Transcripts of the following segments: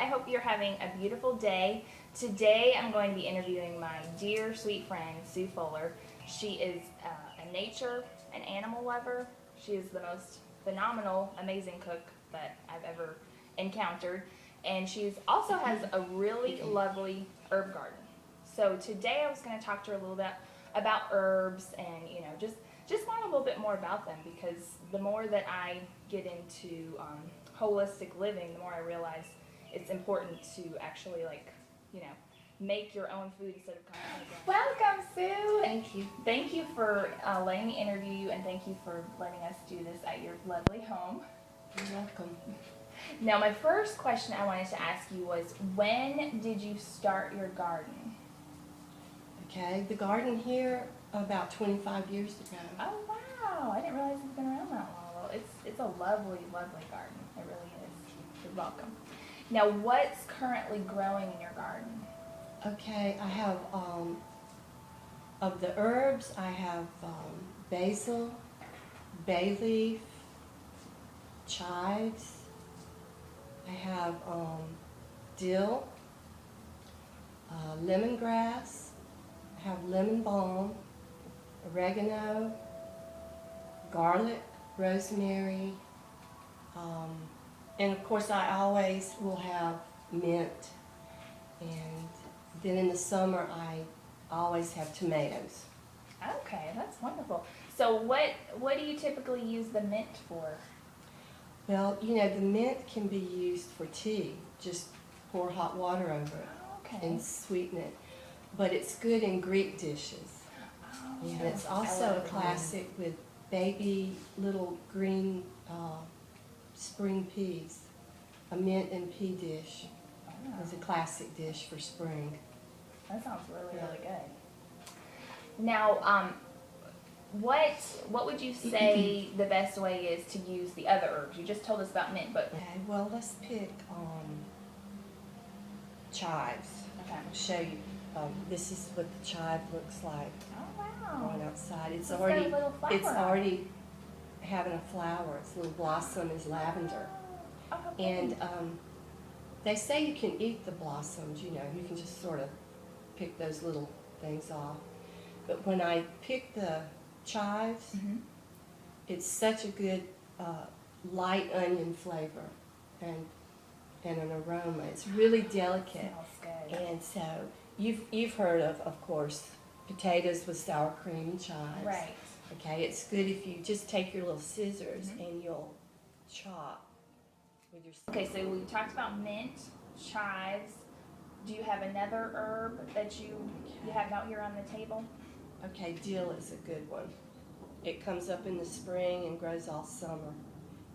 I hope you're having a beautiful day. Today I'm going to be interviewing my dear sweet friend Sue Fuller. She is a nature and animal lover. She is the most phenomenal, amazing cook that I've ever encountered. And she also has a really lovely herb garden. So today I was going to talk to her a little bit about herbs and, just learn a little bit more about them, because the more that I get into holistic living, the more I realize it's important to actually make your own food instead of coming. Welcome, Sue. Thank you. Thank you for letting me interview you, and thank you for letting us do this at your lovely home. You're welcome. Now, my first question I wanted to ask you was, when did you start your garden? Okay, the garden here about 25 years ago. Oh, wow. I didn't realize it's been around that long. Well, it's a lovely, lovely garden. It really is. You're welcome. Now, what's currently growing in your garden? Okay, I have, of the herbs, I have basil, bay leaf, chives. I have dill, lemongrass. I have lemon balm, oregano, garlic, rosemary, and of course I always will have mint. And then in the summer I always have tomatoes. Okay, that's wonderful. So what do you typically use the mint for? Well, the mint can be used for tea. Just pour hot water over it Okay. and sweeten it. But it's good in Greek dishes. Oh, And it's I also love a it. classic with baby little green spring peas. A mint and pea dish Oh, is a classic dish for spring. that sounds really, Yeah. really good. Now, what would you say the best way is to use the other herbs? You just told us about mint, but Okay, well let's pick chives. okay. I'll show you. This is what the chive looks like Oh, growing wow. outside. It's got a already little flower on it. having a flower. Its little blossom is lavender. Oh, how pretty. And they say you can eat the blossoms, you can just sort of pick those little things off. But when I pick the chives, Mhm. it's such a good light onion flavor and an aroma. It's really delicate. Smells good. And so you've heard of course, potatoes with sour cream and chives. Right. Okay, it's good if you just take your little scissors Mhm. and you'll chop with your. Okay, so we talked about mint, chives. Do you have another herb that you have out here on the table? Okay, dill is a good one. It comes up in the spring and grows all summer.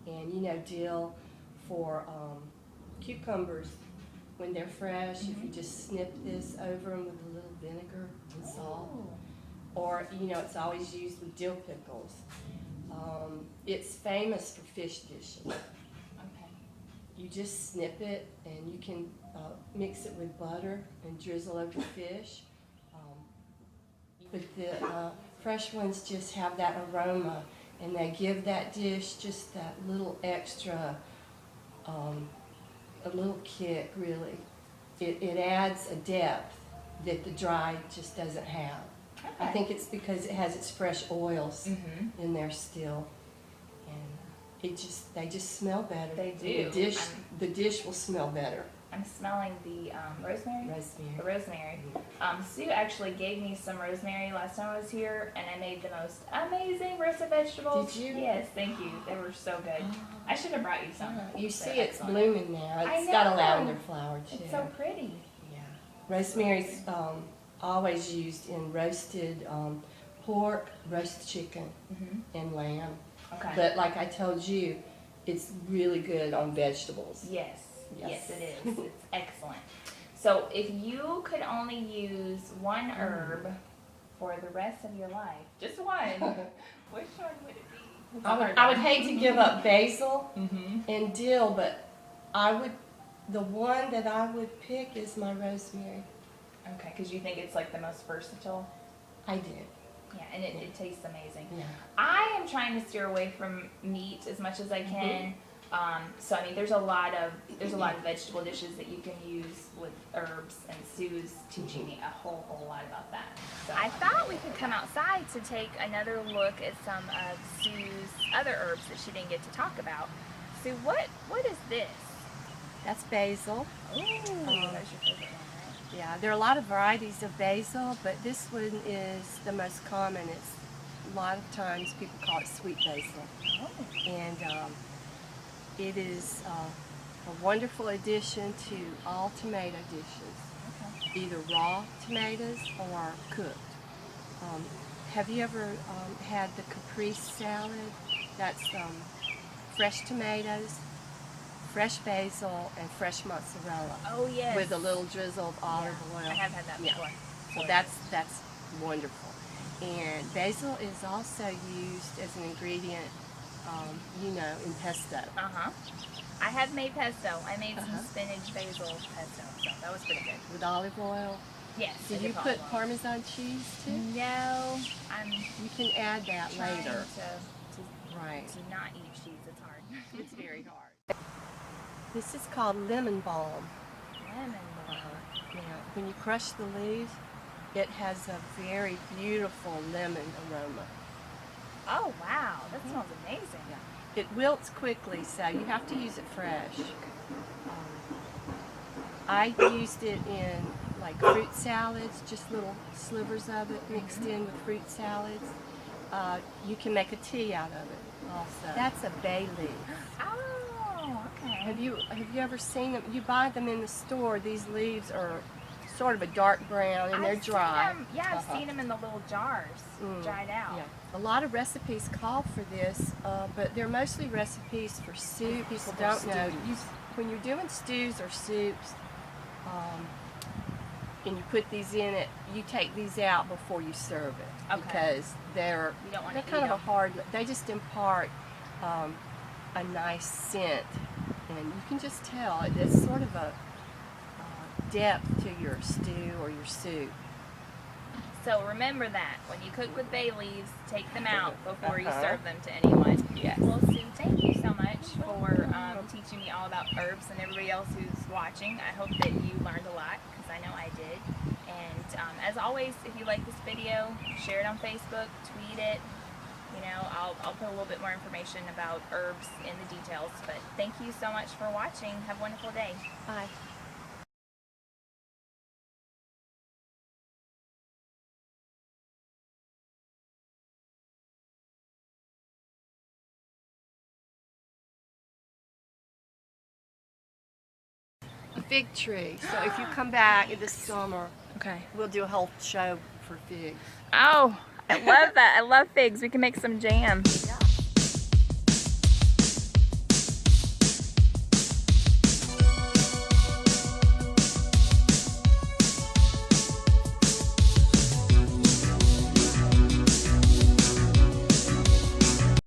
And dill for cucumbers, when they're fresh, if you just snip this over them with a little vinegar and salt. Oh. Or, it's always used with dill pickles. It's famous for fish dishes. Okay. You just snip it and you can mix it with butter and drizzle over fish. But the fresh ones just have that aroma, and they give that dish just that little extra, a little kick, really. It adds a depth that the dry just doesn't have. I Okay. think it's because it has its fresh oils Mm-hmm. in there still, and they just smell better. They do. The dish will smell better. I'm smelling the rosemary. Rosemary. The rosemary. Sue actually gave me some rosemary last time I was here, and I made the most amazing roasted vegetables. Did you? Yes, thank you. They were so good. I should have brought you some. You They're see it's excellent. blooming now. I It's got a know. lavender flower too. It's so pretty. Yeah. Rosemary's always used in roasted pork, roast chicken, Mm-hmm. and lamb. Okay. But like I told you, it's really good on vegetables. Yes. Yes, Yes. it is. It's excellent. So, if you could only use one herb for the rest of your life, just one, which one would it be? I would hate to give up basil Mm-hmm. and dill, but the one that I would pick is my rosemary. Okay, because you think it's like the most versatile. I do. Yeah, and it tastes amazing. Yeah. I am trying to steer away from meat as much as I can. So I mean, there's a lot of vegetable dishes that you can use with herbs, and Sue's teaching me a whole lot about that. So I thought we could come outside to take another look at some of Sue's other herbs that she didn't get to talk about. Sue, what is this? That's basil. Ooh, that's your favorite one, right? Yeah, there are a lot of varieties of basil, but this one is the most common. It's a lot of times people call it sweet basil, Oh. and it is a wonderful addition to all tomato dishes, Okay. either raw tomatoes or cooked. Have you ever had the caprese salad? That's fresh tomatoes, fresh basil, and fresh mozzarella Oh yes. with a little drizzle of olive oil. I have had that Yeah. before. So that's wonderful. And basil is also used as an ingredient, in pesto. Uh-huh. I have made pesto. I made some Uh-huh. spinach basil pesto, so that was pretty good. With olive oil. Yes. I Did did you olive put oil. Parmesan cheese too? No, I'm You can add that trying later. Right. to not eat cheese. It's hard. It's very hard. This is called lemon balm. Lemon balm. Yeah. When you crush the leaves, it has a very beautiful lemon aroma. Oh wow, that smells amazing. It wilts quickly, so you have to use it fresh. I used it in like fruit salads, just little slivers of it mixed in with fruit salads. You can make a tea out of it also. That's a bay leaf. Oh, okay. Have you ever seen them? You buy them in the store. These leaves are sort of a dark brown and they're I've dry. Seen them, yeah, I've seen them in the little jars, dried out. Yeah. A lot of recipes call for this, but they're mostly recipes for soup. People don't know. When you're doing stews or soups, and you put these in it, you take these out before you serve it. Okay. Because they're You don't want they're to kind eat of a them. hard. They just impart a nice scent, and you can just tell it's sort of a depth to your stew or your soup. So remember that when you cook with bay leaves, take them out before you Uh-huh. serve them to anyone. Yes. Well, Sue, thank you so much for teaching me all about herbs, and everybody else who's watching. I hope that you learned a lot, because I know I did. And as always, if you like this video, share it on Facebook, tweet it. You know, I'll put a little bit more information about herbs in the details. But thank you so much for watching. Have a wonderful day. Bye. A fig tree. So if you come back in the summer, Okay. we'll do a whole show for figs. Oh, I love that. I love figs. We can make some jam. Yeah.